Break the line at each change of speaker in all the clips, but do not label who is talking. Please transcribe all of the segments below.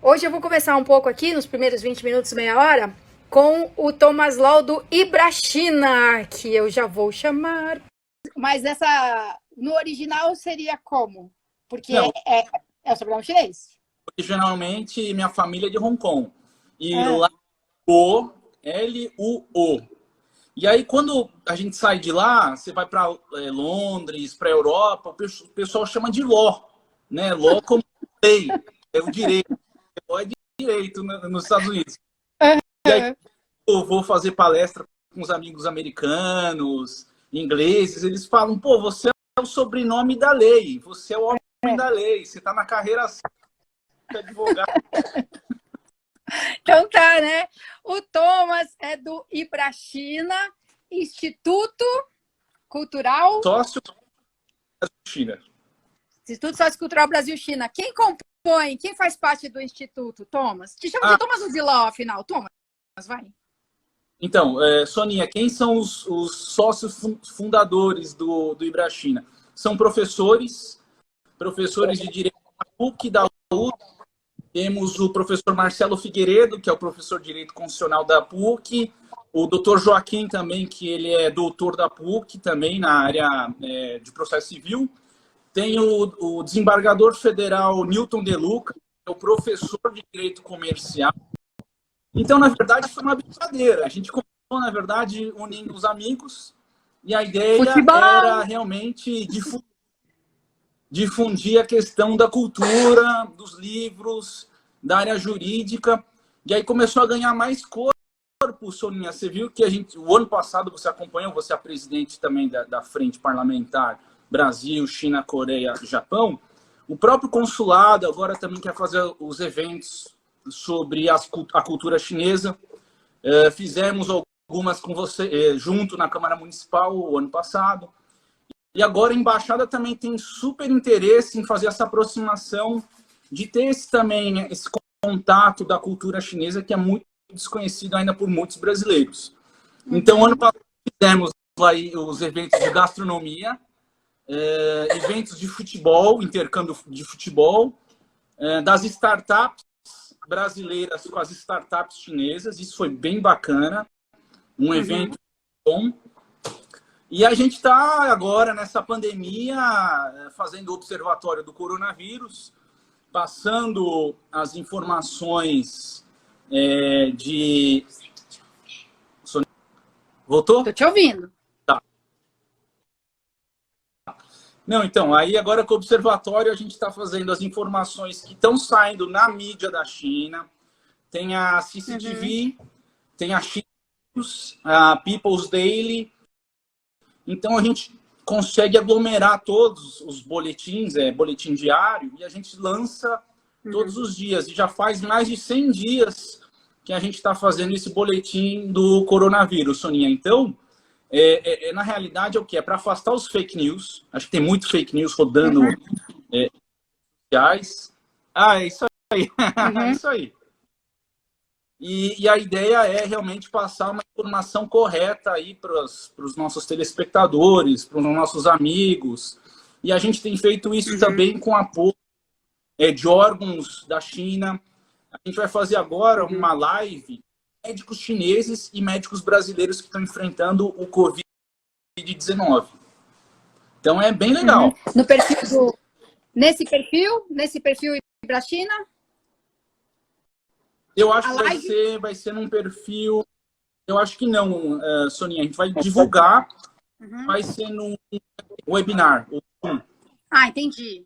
Hoje eu vou conversar um pouco aqui, nos primeiros 20 minutos, meia hora, com o Thomas Law do Ibrachina, que eu já vou chamar.
Mas no original seria como? Porque
Não,
é o sobrenome chinês.
originalmente minha família é de Hong Kong. E lá, o, L-U-O. E aí, quando a gente sai de lá, você vai para Londres, para Europa, o pessoal chama de law, né? Law como lei, é o direito. Law é direito nos Estados Unidos. E aí, eu vou fazer palestra com os amigos americanos, ingleses, eles falam, pô, você é o sobrenome da lei, você é o homem da lei, você está na carreira de advogado.
Então tá, né? O Thomas é do Ibrachina, Instituto Cultural...
Sócio China.
Instituto Sociocultural Brasil-China. Quem compõe, quem faz parte do Instituto, Thomas? Te chama de Thomas ou de Law, afinal? Thomas, vai.
Então, Soninha, quem são os sócios fundadores do Ibrachina? São professores de Direito da PUC, da USP. Temos o professor Marcelo Figueiredo, que é o professor de Direito Constitucional da PUC. O doutor Joaquim também, que ele é doutor da PUC, também na área de processo civil. Tem o desembargador federal Newton De Luca, que é o professor de Direito Comercial. Então, na verdade, foi uma brincadeira. A gente começou, na verdade, unindo os amigos. E a ideia era realmente difundir a questão da cultura, dos livros, da área jurídica. E aí começou a ganhar mais corpo, Soninha. Você viu que o ano passado você acompanhou, você é a presidente também da Frente Parlamentar Brasil, China, Coreia, Japão. O próprio consulado agora também quer fazer os eventos sobre a cultura chinesa. Fizemos algumas com você, junto na Câmara Municipal, o ano passado. E agora a Embaixada também tem super interesse em fazer essa aproximação, de ter esse contato da cultura chinesa, que é muito desconhecido ainda por muitos brasileiros. Então, ano passado, fizemos lá os eventos de gastronomia, eventos de futebol, intercâmbio de futebol, das startups brasileiras com as startups chinesas. Isso foi bem bacana, um evento bom. E a gente está agora, nessa pandemia, fazendo o observatório do coronavírus, passando as informações de... Voltou?
Estou te ouvindo.
Tá. Não, então, aí agora com o observatório a gente está fazendo as informações que estão saindo na mídia da China. Tem a CCTV, tem a China News, a People's Daily. Então, a gente consegue aglomerar todos os boletins, boletim diário, e a gente lança todos os dias. E já faz mais de 100 dias que a gente está fazendo esse boletim do coronavírus, Soninha. Então, na realidade, é o que? É para afastar os fake news. Acho que tem muito fake news rodando sociais. É isso aí. É isso aí. E a ideia é realmente passar uma informação correta aí para os nossos telespectadores, para os nossos amigos. E a gente tem feito isso também com apoio de órgãos da China. A gente vai fazer agora uma live médicos chineses e médicos brasileiros que estão enfrentando o Covid-19. Então é bem legal.
No perfil nesse perfil Ibrachina?
Eu acho que vai ser num perfil... Eu acho que não, Soninha. A gente vai divulgar, vai ser num webinar.
Entendi.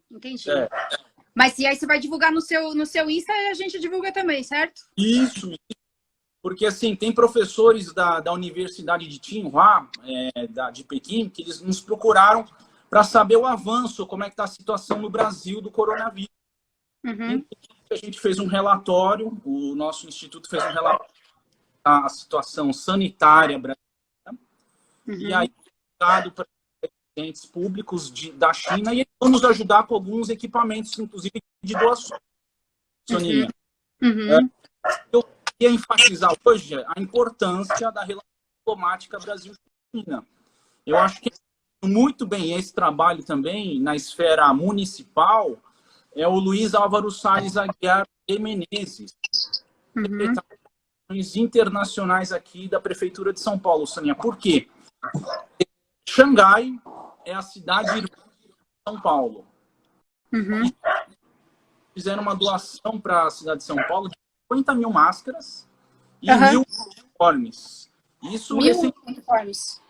Mas e aí você vai divulgar no seu Insta e a gente divulga também, certo?
Isso. Porque, assim, tem professores da Universidade de Tsinghua, de Pequim, que eles nos procuraram para saber o avanço, como é que está a situação no Brasil do coronavírus. A gente fez um relatório, o nosso instituto fez um relatório da situação sanitária brasileira, e aí dado para entes públicos da China, e eles vão nos ajudar com alguns equipamentos, inclusive de doações. Soninha. Eu queria enfatizar hoje a importância da relação diplomática Brasil-China. Eu acho que muito bem esse trabalho também na esfera municipal é o Luiz Álvaro Salles Aguiar, Menezes,
Uhum.
internacionais aqui da Prefeitura de São Paulo, Soninha. Por quê? Xangai é a cidade irmã de São Paulo.
Uhum.
Fizeram uma doação para a cidade de São Paulo de 50 mil máscaras e
Uhum.
1.000 uniformes. Isso
1.000 uniformes.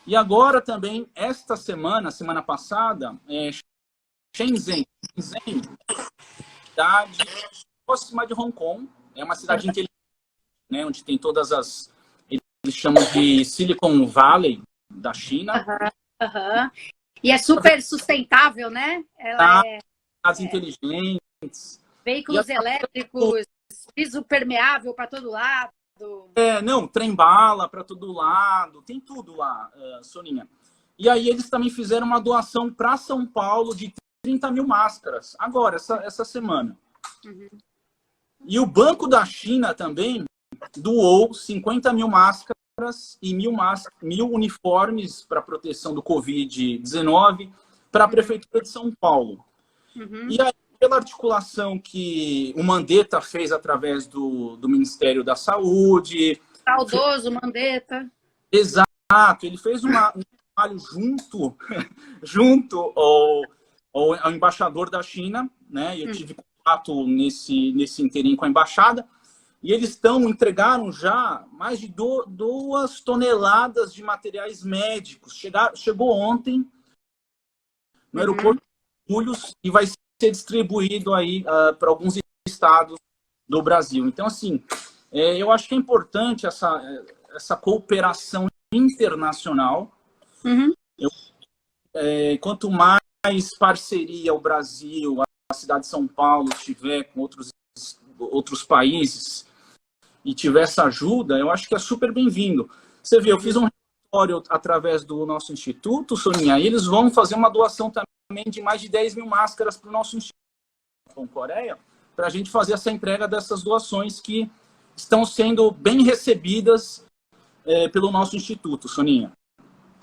E agora também, esta semana, semana passada, Shenzhen, cidade próxima de Hong Kong, é uma cidade inteligente, né, onde tem todas as... Eles chamam de Silicon Valley da China.
Uhum. E é super sustentável, né? Ela é
As inteligentes.
veículos elétricos, piso permeável para todo lado.
Não, trem-bala para todo lado, tem tudo lá, Soninha. E aí eles também fizeram uma doação para São Paulo de 30 mil máscaras, agora, essa semana.
Uhum.
E o Banco da China também doou 50 mil máscaras e 1.000 uniformes para proteção do Covid-19 para a Prefeitura de São Paulo.
Uhum.
E aí, pela articulação que o Mandetta fez através do Ministério da Saúde...
Saudoso Mandetta.
Exato, ele fez um trabalho junto ao embaixador da China, né? Eu tive contato nesse inteirinho com a embaixada, e eles entregaram já mais de 2 toneladas de materiais médicos. Chegou ontem no aeroporto de Guarulhos e vai ser distribuído aí para alguns estados do Brasil. Então, assim, eu acho que é importante essa cooperação internacional.
Uhum.
Quanto mais parceria o Brasil, a cidade de São Paulo tiver com outros países e tiver essa ajuda, eu acho que é super bem-vindo. Você vê, eu fiz um relatório através do nosso instituto, Soninha, e eles vão fazer uma doação também de mais de 10 mil máscaras para o nosso instituto com Coreia, para a gente fazer essa entrega dessas doações que estão sendo bem recebidas pelo nosso instituto, Soninha.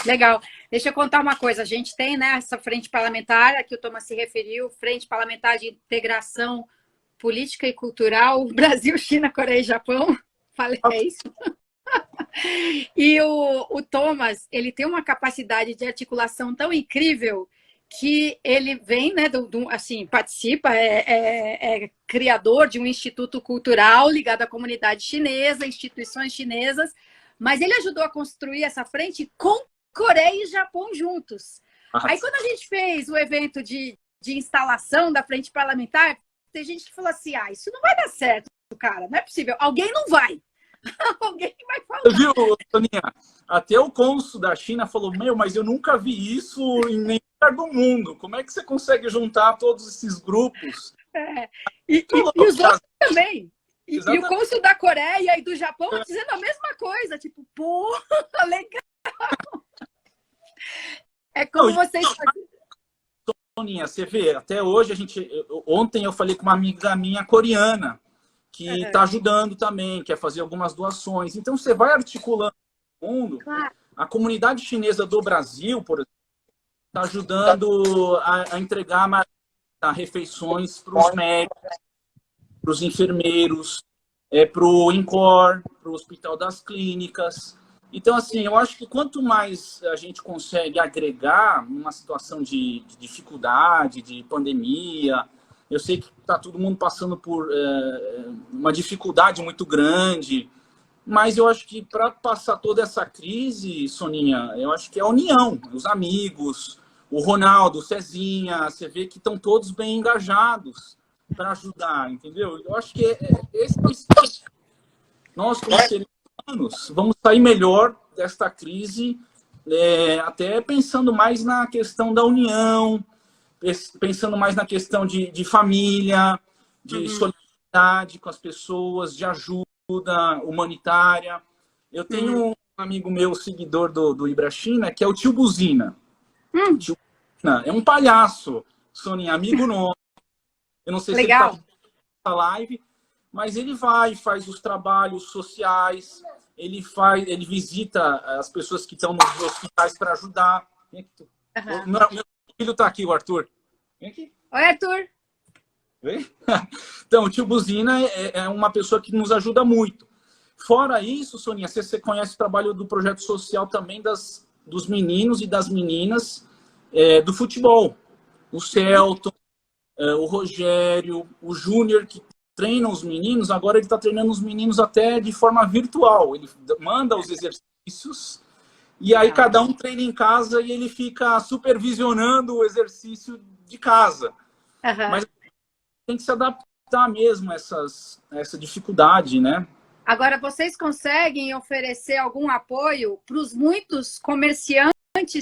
Legal. Deixa eu contar uma coisa. A gente tem, né, essa frente parlamentar, a que o Thomas se referiu, Frente Parlamentar de Integração Política e Cultural, Brasil, China, Coreia e Japão. Falei, é isso? E o Thomas, ele tem uma capacidade de articulação tão incrível que ele vem, né, assim, participa, é criador de um instituto cultural ligado à comunidade chinesa, instituições chinesas, mas ele ajudou a construir essa frente com Coreia e Japão juntos. Aí, quando a gente fez o evento de instalação da frente parlamentar, tem gente que falou assim, isso não vai dar certo, cara, não é possível. Alguém não vai. Alguém vai falar.
Viu, Soninha? Até o cônsul da China falou, mas eu nunca vi isso em nenhum lugar do mundo. Como é que você consegue juntar todos esses grupos?
E os outros também. E o cônsul da Coreia e do Japão dizendo a mesma coisa. Tipo, pô, legal. É como vocês fazem.
Soninha, você vê, até hoje ontem eu falei com uma amiga minha coreana que está ajudando também, quer fazer algumas doações. Então você vai articulando o mundo.
Claro.
A comunidade chinesa do Brasil, por exemplo, está ajudando a entregar refeições para os médicos, para os enfermeiros, para o INCOR, para o Hospital das Clínicas. Então, assim, eu acho que quanto mais a gente consegue agregar numa situação de dificuldade, de pandemia, eu sei que está todo mundo passando por uma dificuldade muito grande, mas eu acho que para passar toda essa crise, Soninha, eu acho que é a união, os amigos, o Ronaldo, o Cezinha, você vê que estão todos bem engajados para ajudar, entendeu? Eu acho que esse é o espírito. Nós, como seres humanos, vamos sair melhor desta crise, até pensando mais na questão da união, pensando mais na questão de família, de solidariedade com as pessoas, de ajuda humanitária. Eu tenho um amigo meu, seguidor do Ibrachina, que é o tio Buzina. Tio Buzina é um palhaço, Soninha, amigo nosso. Eu não sei
Legal.
se ele está na live, mas ele faz os trabalhos sociais, ele visita as pessoas que estão nos hospitais para ajudar. Meu filho está aqui, o Arthur. Vem aqui.
Oi, Arthur.
Oi? Então, o tio Buzina é uma pessoa que nos ajuda muito. Fora isso, Soninha, você conhece o trabalho do projeto social também dos meninos e das meninas do futebol. O Celton, o Rogério, o Júnior, que treina os meninos, agora ele está treinando os meninos até de forma virtual. Ele manda os exercícios e aí cada um treina em casa e ele fica supervisionando o exercício de casa.
Uhum.
Mas tem que se adaptar mesmo a essa dificuldade, né?
Agora, vocês conseguem oferecer algum apoio para os muitos comerciantes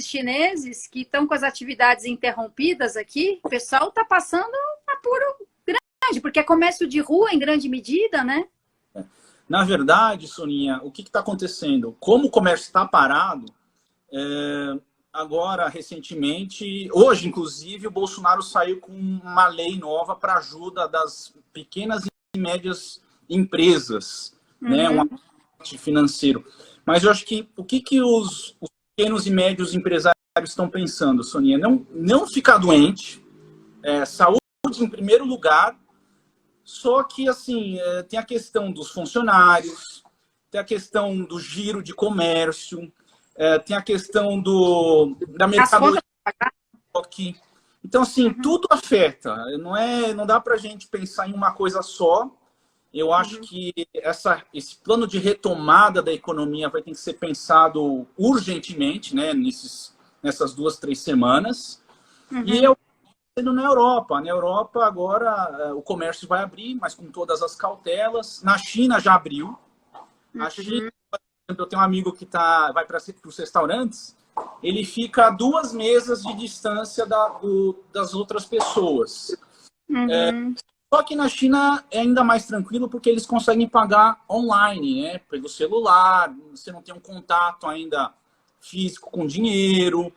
chineses que estão com as atividades interrompidas aqui? O pessoal está passando um apuro grande, porque é comércio de rua em grande medida, né?
Na verdade, Soninha, o que está acontecendo? Como o comércio está parado, agora, recentemente, hoje, inclusive, o Bolsonaro saiu com uma lei nova para ajuda das pequenas e médias empresas, né? Um aporte financeiro. Mas eu acho que o que os pequenos e médios empresários estão pensando, Soninha? Não ficar doente, saúde em primeiro lugar, só que, assim, tem a questão dos funcionários, tem a questão do giro de comércio, tem a questão da mercadoria. Então, assim, tudo afeta. Não dá para a gente pensar em uma coisa só. Eu acho que esse plano de retomada da economia vai ter que ser pensado urgentemente, né, nessas 2, 3 semanas. E eu estou na Europa. Na Europa, agora, o comércio vai abrir, mas com todas as cautelas. Na China, já abriu. A China, por exemplo, eu tenho um amigo que vai para os restaurantes, ele fica a 2 mesas de distância das outras pessoas. Só que na China é ainda mais tranquilo porque eles conseguem pagar online, né? Pelo celular, você não tem um contato ainda físico com dinheiro.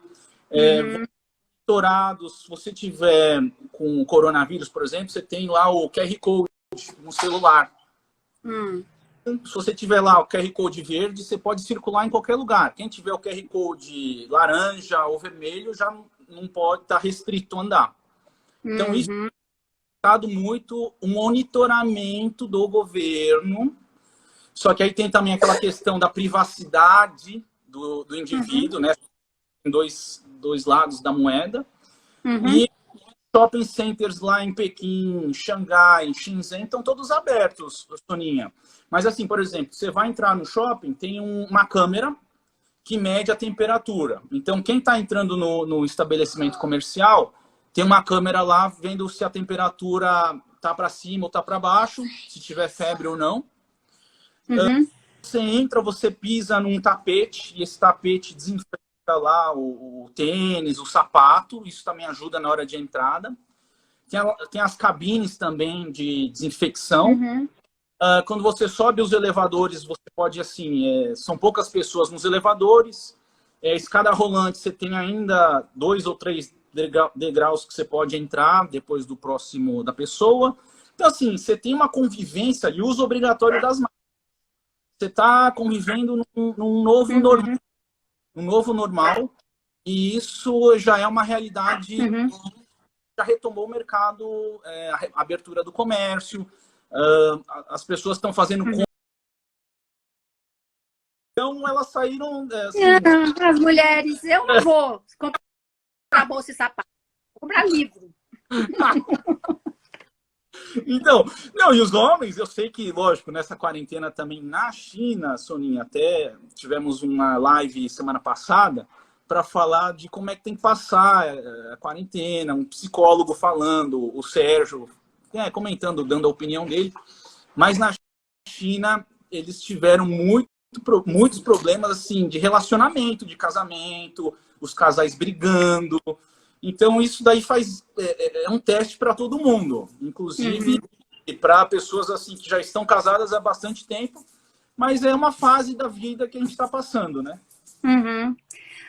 Monitorados, se você tiver com coronavírus, por exemplo, você tem lá o QR Code no celular. Se você tiver lá o QR Code verde, você pode circular em qualquer lugar. Quem tiver o QR Code laranja ou vermelho já não pode estar restrito a andar. Então, isso muito um monitoramento do governo, só que aí tem também aquela questão da privacidade do indivíduo, né? Tem dois lados da moeda. E shopping centers lá em Pequim, Xangai, Shenzhen, estão todos abertos, Soninha. Mas assim, por exemplo, você vai entrar no shopping, tem uma câmera que mede a temperatura. Então, quem está entrando no estabelecimento comercial tem uma câmera lá vendo se a temperatura tá para cima ou tá para baixo, se tiver febre ou não. Você entra, você pisa num tapete e esse tapete desinfeta lá o tênis, o sapato. Isso também ajuda na hora de entrada. Tem as cabines também de desinfecção. Quando você sobe os elevadores, você pode, assim, são poucas pessoas nos elevadores. Escada rolante, você tem ainda 2 ou 3 degraus que você pode entrar depois do próximo da pessoa. Então, assim, você tem uma convivência e uso obrigatório das máscaras. Você está convivendo num novo normal. Um novo normal. E isso já é uma realidade. Já retomou o mercado, a abertura do comércio. As pessoas estão fazendo então elas saíram assim...
As mulheres, eu não vou comprar bolsa e sapato, vou comprar livro.
Então, não, e os homens, eu sei que, lógico, nessa quarentena também na China, Soninha, até tivemos uma live semana passada para falar de como é que tem que passar a quarentena, um psicólogo falando, o Sérgio comentando, dando a opinião dele. Mas na China, eles tiveram muitos problemas assim, de relacionamento, de casamento, os casais brigando. Então, isso daí é um teste para todo mundo, inclusive para pessoas assim que já estão casadas há bastante tempo, mas é uma fase da vida que a gente está passando, né?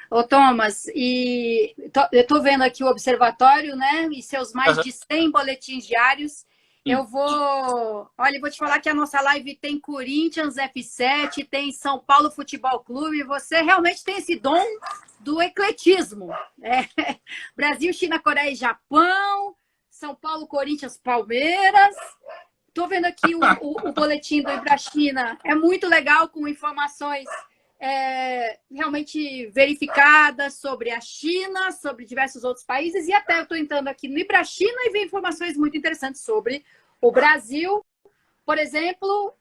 Ô, Thomas, eu estou vendo aqui o observatório, né? E seus mais de 100 boletins diários. Eu vou te falar que a nossa live tem Corinthians F7, tem São Paulo Futebol Clube. Você realmente tem esse dom do ecletismo. Brasil, China, Coreia e Japão,
São Paulo, Corinthians, Palmeiras. Estou vendo aqui o boletim do Ibrachina. É muito legal, com informações realmente verificadas sobre a China, sobre diversos outros países. E até eu estou entrando aqui no Ibrachina e vi informações muito interessantes sobre o Brasil. Por exemplo,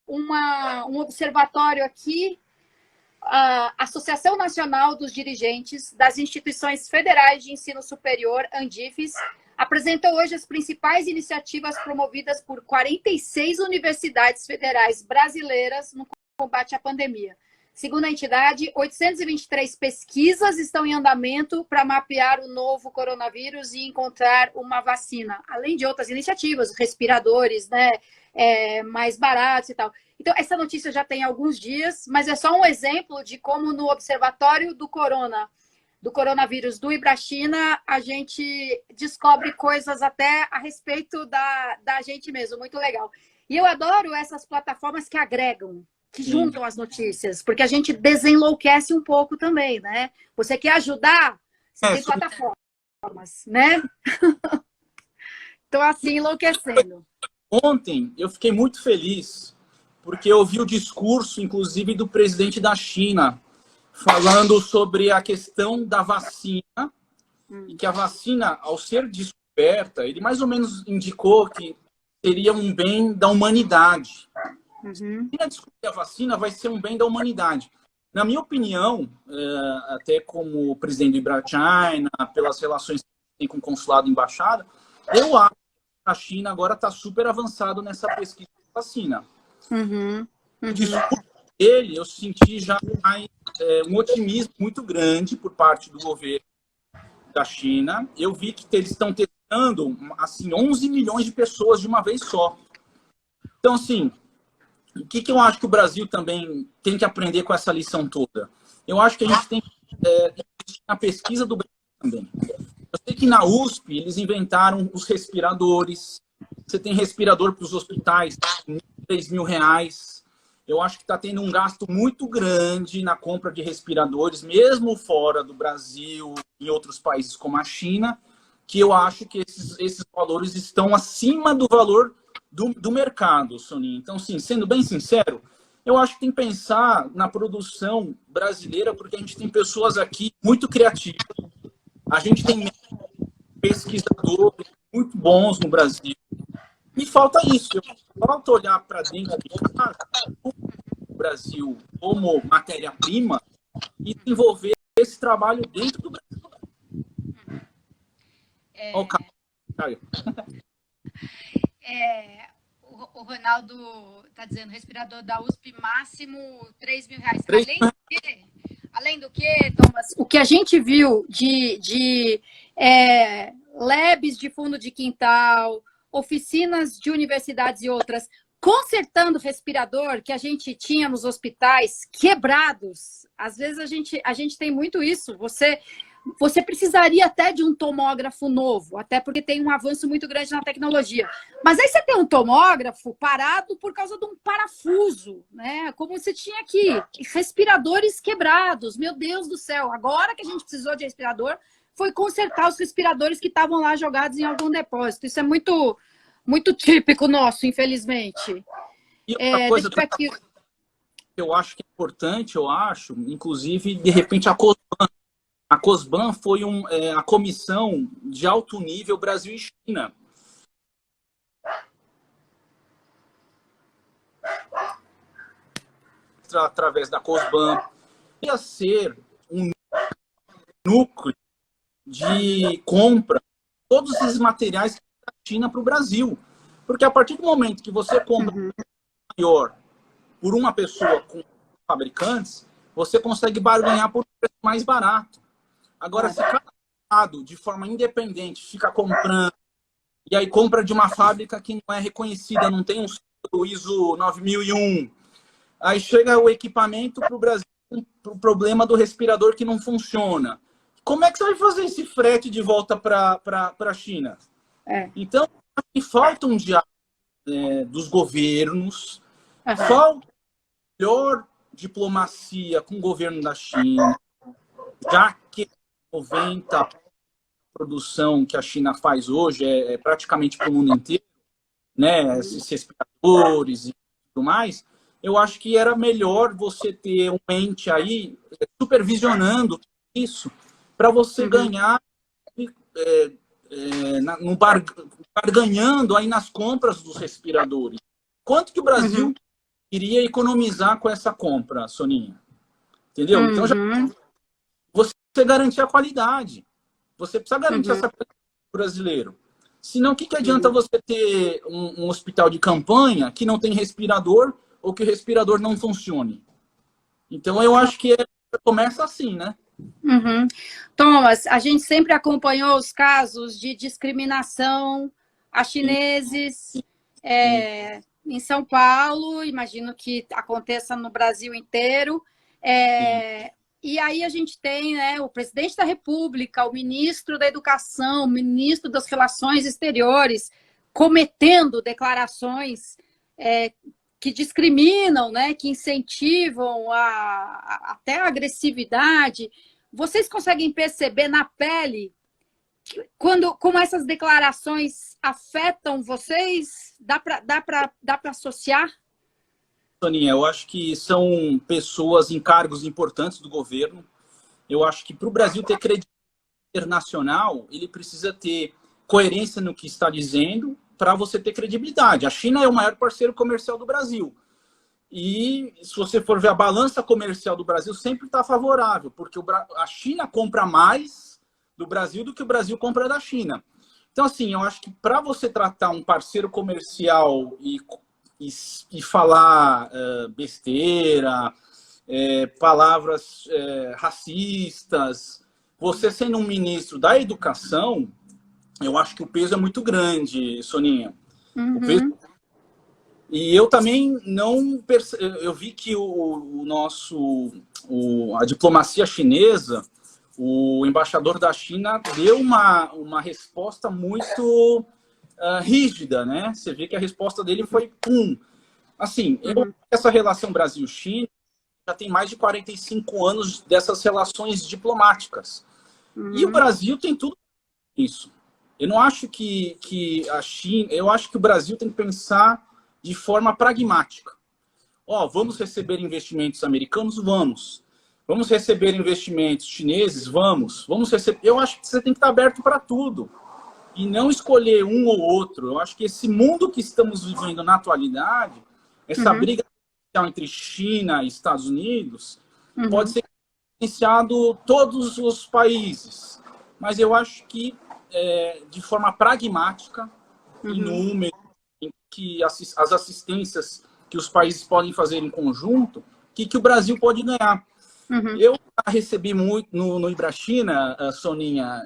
um observatório aqui, a Associação Nacional dos Dirigentes das Instituições Federais de Ensino Superior, ANDIFES, apresentou hoje as principais iniciativas promovidas por 46 universidades federais brasileiras no combate à pandemia. Segundo a entidade, 823 pesquisas estão em andamento para mapear o novo coronavírus e encontrar uma vacina, além de outras iniciativas, respiradores, né, mais baratos e tal. Então, essa notícia já tem alguns dias, mas é só um exemplo de como no Observatório do Coronavírus do Ibrachina, a gente descobre coisas até a respeito da gente mesmo, muito legal. E eu adoro essas plataformas que agregam, que juntam as notícias, porque a gente desenlouquece um pouco também, né? Você quer ajudar? Você tem plataformas, né? Estou assim, enlouquecendo.
Ontem eu fiquei muito feliz, porque eu vi o discurso, inclusive, do presidente da China, falando sobre a questão da vacina, e que a vacina, ao ser descoberta, ele mais ou menos indicou que seria um bem da humanidade. A descobrir a vacina vai ser um bem da humanidade. Na minha opinião, até como presidente do Ibrachina, pelas relações que tem com o consulado e embaixada, eu acho que a China agora está super avançado nessa pesquisa de vacina. O discurso dele, eu senti já um otimismo muito grande por parte do governo da China. Eu vi que eles estão testando assim, 11 milhões de pessoas de uma vez só. Então, assim, o que eu acho que o Brasil também tem que aprender com essa lição toda? Eu acho que a gente tem que investir na pesquisa do Brasil também. Eu sei que na USP eles inventaram os respiradores. Você tem respirador para os hospitais, R$3.000. Eu acho que está tendo um gasto muito grande na compra de respiradores, mesmo fora do Brasil, em outros países como a China, que eu acho que esses valores estão acima do valor do mercado, Soninha. Então, sim, sendo bem sincero, eu acho que tem que pensar na produção brasileira, porque a gente tem pessoas aqui muito criativas. A gente tem pesquisadores muito bons no Brasil. E falta isso. Falta olhar para dentro do Brasil como matéria-prima e desenvolver esse trabalho dentro do Brasil. Caio.
O Ronaldo está dizendo, respirador da USP máximo R$3.000. Além do que, Thomas, o que a gente viu de labs de fundo de quintal, oficinas de universidades e outras, consertando respirador que a gente tinha nos hospitais quebrados. Às vezes a gente tem muito isso. Você precisaria até de um tomógrafo novo, até porque tem um avanço muito grande na tecnologia. Mas aí você tem um tomógrafo parado por causa de um parafuso, né? Como você tinha aqui, respiradores quebrados. Meu Deus do céu, agora que a gente precisou de respirador, foi consertar os respiradores que estavam lá jogados em algum depósito. Isso é muito, muito típico nosso, infelizmente.
E outra coisa que eu acho que é importante, inclusive, de repente, a COSBAN. A COSBAN foi a comissão de alto nível Brasil e China. Através da COSBAN, ia ser um núcleo de compra de todos esses materiais da China para o Brasil. Porque a partir do momento que você compra maior por uma pessoa com fabricantes, você consegue barganhar por um preço mais barato. Agora, se cada estado, de forma independente, fica comprando, e aí compra de uma fábrica que não é reconhecida, não tem um selo ISO 9001, aí chega o equipamento para o Brasil com o problema do respirador que não funciona. Como é que você vai fazer esse frete de volta para a China? Então, acho que falta um diálogo dos governos, falta melhor diplomacia com o governo da China, já que 90% produção que a China faz hoje é praticamente para o mundo inteiro, né? Esses respiradores e tudo mais, eu acho que era melhor você ter um ente aí supervisionando isso para você ganhar barganhando aí nas compras dos respiradores. Quanto que o Brasil iria economizar com essa compra, Soninha? Entendeu? Então, você garantir a qualidade. Você precisa garantir essa qualidade para o brasileiro. Senão, o que adianta você ter um hospital de campanha que não tem respirador ou que o respirador não funcione? Então, eu acho que começa assim, né?
Thomas, a gente sempre acompanhou os casos de discriminação a chineses em São Paulo, imagino que aconteça no Brasil inteiro. E aí a gente tem, né, o presidente da República, o ministro da Educação, o ministro das Relações Exteriores, cometendo declarações que discriminam, né, que incentivam até a agressividade. Vocês conseguem perceber na pele como essas declarações afetam vocês? Dá para associar?
Soninha, eu acho que são pessoas em cargos importantes do governo. Eu acho que para o Brasil ter credibilidade internacional, ele precisa ter coerência no que está dizendo para você ter credibilidade. A China é o maior parceiro comercial do Brasil. E se você for ver a balança comercial do Brasil, sempre está favorável, porque a China compra mais do Brasil do que o Brasil compra da China. Então, assim, eu acho que para você tratar um parceiro comercial e falar besteira, palavras racistas, você sendo um ministro da educação, eu acho que o peso é muito grande, Soninha. O peso... E eu também não eu vi que a diplomacia chinesa, o embaixador da China deu uma resposta muito rígida, né? Você vê que a resposta dele foi assim, essa relação Brasil-China já tem mais de 45 anos dessas relações diplomáticas. E o Brasil tem tudo isso. Eu não acho que a China... Eu acho que o Brasil tem que pensar de forma pragmática. Vamos receber investimentos americanos? Vamos. Vamos receber investimentos chineses? Vamos. Eu acho que você tem que estar aberto para tudo. E não escolher um ou outro. Eu acho que esse mundo que estamos vivendo na atualidade, essa briga entre China e Estados Unidos, pode ser influenciado todos os países. Mas eu acho que, de forma pragmática, em número, em que as assistências que os países podem fazer em conjunto, que o Brasil pode ganhar. Eu recebi muito no Ibrachina, Soninha,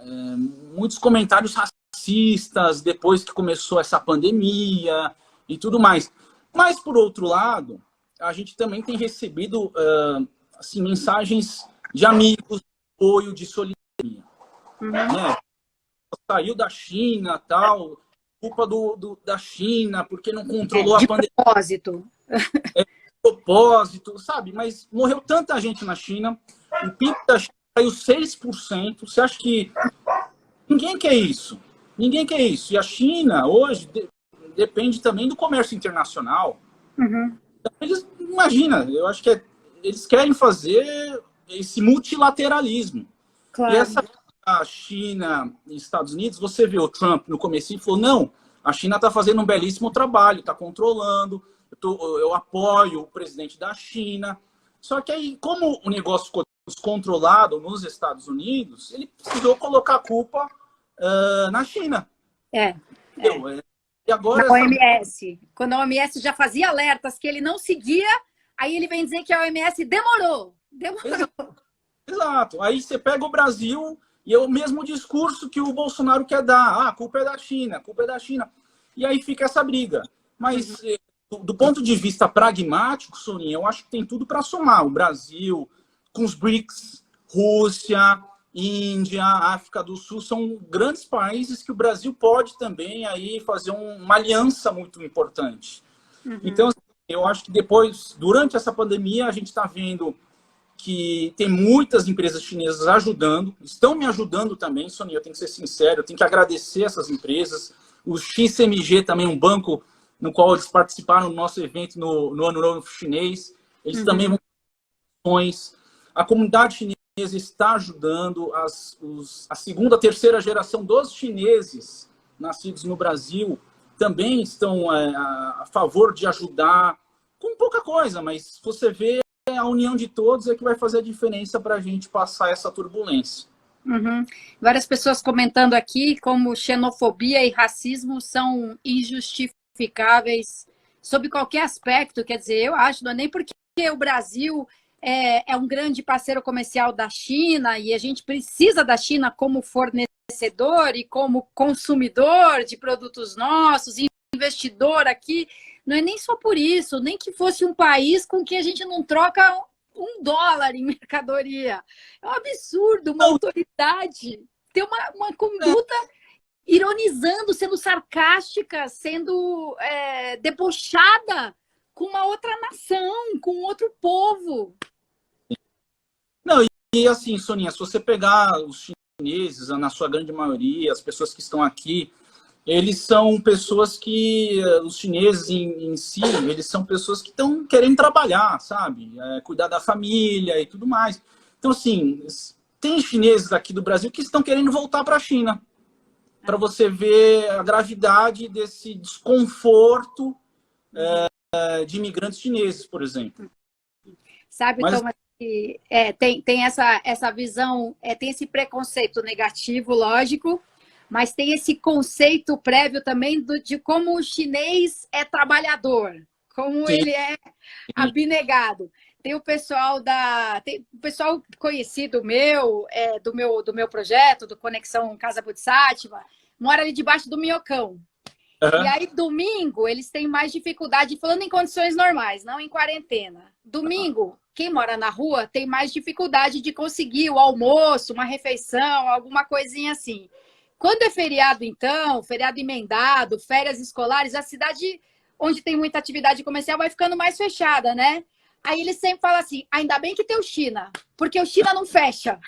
muitos comentários racistas depois que começou essa pandemia e tudo mais. Mas, por outro lado, a gente também tem recebido assim, mensagens de amigos, de apoio, de solidaridade. Né? Saiu da China, tal, culpa da China, porque não controlou a pandemia. Propósito, sabe? Mas morreu tanta gente na China, o PIB da China caiu 6%. Você acha que ninguém quer isso? Ninguém quer isso. E a China, hoje, depende também do comércio internacional. Então, imagina, eu acho que eles querem fazer esse multilateralismo.
Claro.
E essa a China e Estados Unidos, você vê o Trump no comecinho e falou, não, a China está fazendo um belíssimo trabalho, está controlando, eu apoio o presidente da China. Só que aí, como o negócio ficou descontrolado nos Estados Unidos, ele precisou colocar a culpa na China. E agora
na OMS. Quando a OMS já fazia alertas que ele não seguia, aí ele vem dizer que a OMS demorou.
Exato. Aí você pega o Brasil e é o mesmo discurso que o Bolsonaro quer dar. A culpa é da China, a culpa é da China. E aí fica essa briga. Mas, do ponto de vista pragmático, Soninha, eu acho que tem tudo para somar. O Brasil, com os BRICS, Rússia, Índia, África do Sul, são grandes países que o Brasil pode também aí fazer uma aliança muito importante. Então, eu acho que depois, durante essa pandemia, a gente está vendo que tem muitas empresas chinesas ajudando, estão me ajudando também, Sonia, eu tenho que ser sincero, eu tenho que agradecer essas empresas. O XMG também, um banco no qual eles participaram do nosso evento no Ano Novo Chinês, eles também vão ter ações. A comunidade chinesa está ajudando, a segunda, terceira geração dos chineses nascidos no Brasil também estão a favor de ajudar, com pouca coisa, mas você vê a união de todos é que vai fazer a diferença para a gente passar essa turbulência.
Várias pessoas comentando aqui como xenofobia e racismo são injustificáveis sob qualquer aspecto. Quer dizer, eu acho, não é nem porque o Brasil é um grande parceiro comercial da China e a gente precisa da China como fornecedor e como consumidor de produtos nossos, investidor aqui. Não é nem só por isso, nem que fosse um país com que a gente não troca $1 em mercadoria. É um absurdo, uma autoridade ter uma conduta ironizando, sendo sarcástica, sendo debochada com uma outra nação, com outro povo.
Não, e assim, Soninha, se você pegar os chineses, na sua grande maioria, as pessoas que estão aqui, eles são pessoas que, os chineses em si, eles são pessoas que estão querendo trabalhar, sabe? Cuidar da família e tudo mais. Então, assim, tem chineses aqui do Brasil que estão querendo voltar para a China, para você ver a gravidade desse desconforto de imigrantes chineses, por exemplo.
Sabe,
Mas,
Thomas, que tem essa visão, tem esse preconceito negativo, lógico, mas tem esse conceito prévio também de como o chinês é trabalhador, como
sim,
ele é abnegado. Tem o pessoal conhecido do meu projeto, do Conexão Casa Bodhisattva, mora ali debaixo do Minhocão. E aí, domingo, eles têm mais dificuldade, falando em condições normais, não em quarentena. Domingo, quem mora na rua tem mais dificuldade de conseguir o almoço, uma refeição, alguma coisinha assim. Quando é feriado, então, feriado emendado, férias escolares, a cidade onde tem muita atividade comercial vai ficando mais fechada, né? Aí eles sempre falam assim, ainda bem que tem o China, porque o China não fecha.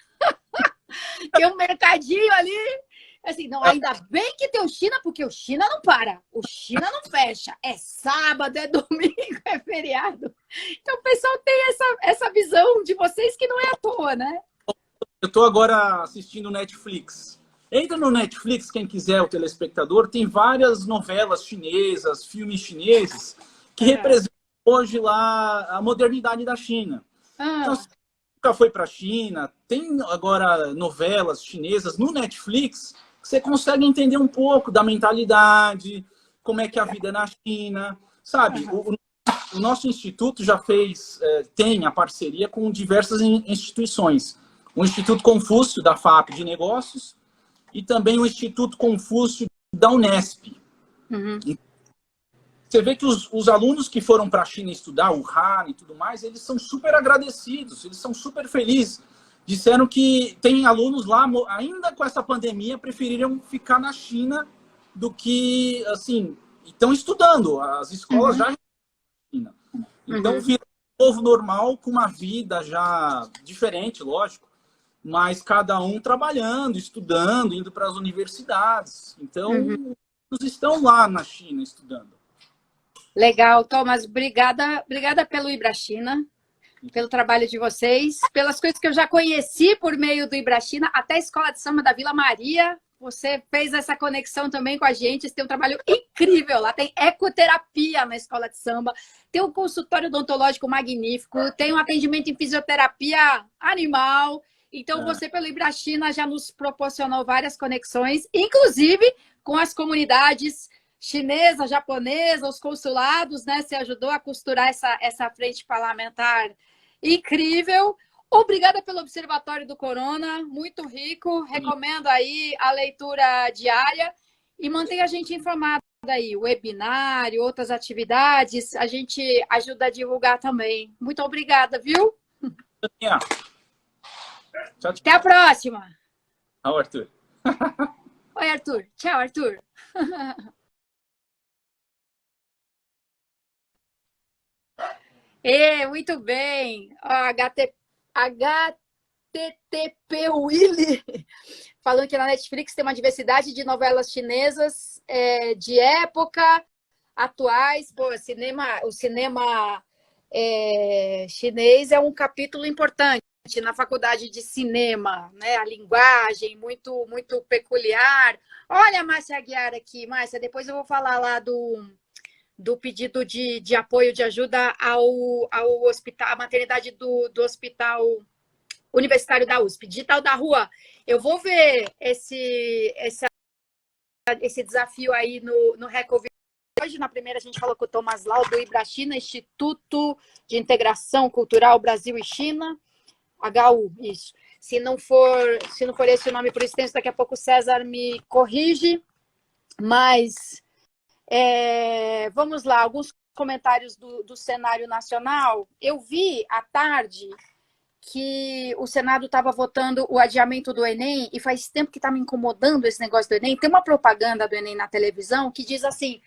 Tem um mercadinho ali, assim, não, ainda bem que tem o China, porque o China não para, o China não fecha. É sábado, é domingo, é feriado. Então o pessoal tem essa visão de vocês que não é à toa, né?
eu estou agora assistindo Netflix. Entra no Netflix, quem quiser, o telespectador, tem várias novelas chinesas, filmes chineses, que representam hoje lá a modernidade da China. Então, se nunca foi para a China, tem agora novelas chinesas no Netflix, que você consegue entender um pouco da mentalidade, como é que é a vida na China, sabe? O nosso instituto já tem a parceria com diversas instituições. O Instituto Confúcio, da FAP de Negócios, e também o Instituto Confúcio da Unesp. Você vê que os alunos que foram para a China estudar, o Han e tudo mais, eles são super agradecidos, eles são super felizes. Disseram que tem alunos lá, ainda com essa pandemia, preferiram ficar na China do que, assim, estão estudando. As escolas já estão na China. Então, vira um povo normal, com uma vida já diferente, lógico, mas cada um trabalhando, estudando, indo para as universidades. Então, eles estão lá na China estudando.
Legal, Thomas, obrigada pelo Ibrachina, pelo trabalho de vocês, pelas coisas que eu já conheci por meio do Ibrachina, até a Escola de Samba da Vila Maria. Você fez essa conexão também com a gente, você tem um trabalho incrível lá, tem ecoterapia na Escola de Samba, tem um consultório odontológico magnífico, tem um atendimento em fisioterapia animal. Então, você, pelo Ibrachina, já nos proporcionou várias conexões, inclusive com as comunidades chinesa, japonesa, os consulados, né? Você ajudou a costurar essa frente parlamentar incrível. Obrigada pelo Observatório do Corona, muito rico. Recomendo aí a leitura diária e mantenha a gente informado aí, webinário, outras atividades, a gente ajuda a divulgar também. Muito obrigada, viu?
Tchau, tchau.
Até a próxima.
Tchau, Arthur.
Oi, Arthur. Tchau, Arthur. Muito bem. Ó, HTTP Willy, falando que na Netflix tem uma diversidade de novelas chinesas de época, atuais. Pô, o cinema chinês é um capítulo importante na faculdade de cinema, né? A linguagem muito, muito peculiar. Olha a Márcia Aguiar aqui. Márcia, depois eu vou falar lá do pedido de apoio, de ajuda ao hospital, à maternidade do Hospital Universitário da USP. Digital da Rua, eu vou ver esse desafio aí no Recovid. Hoje, na primeira, a gente falou com o Thomas Lau, do Ibrachina, Instituto de Integração Cultural Brasil e China, HU, isso. Se não for esse o nome por extenso, daqui a pouco o César me corrige, mas vamos lá, alguns comentários do cenário nacional. Eu vi à tarde que o Senado estava votando o adiamento do Enem, e faz tempo que está me incomodando esse negócio do Enem. Tem uma propaganda do Enem na televisão que diz assim: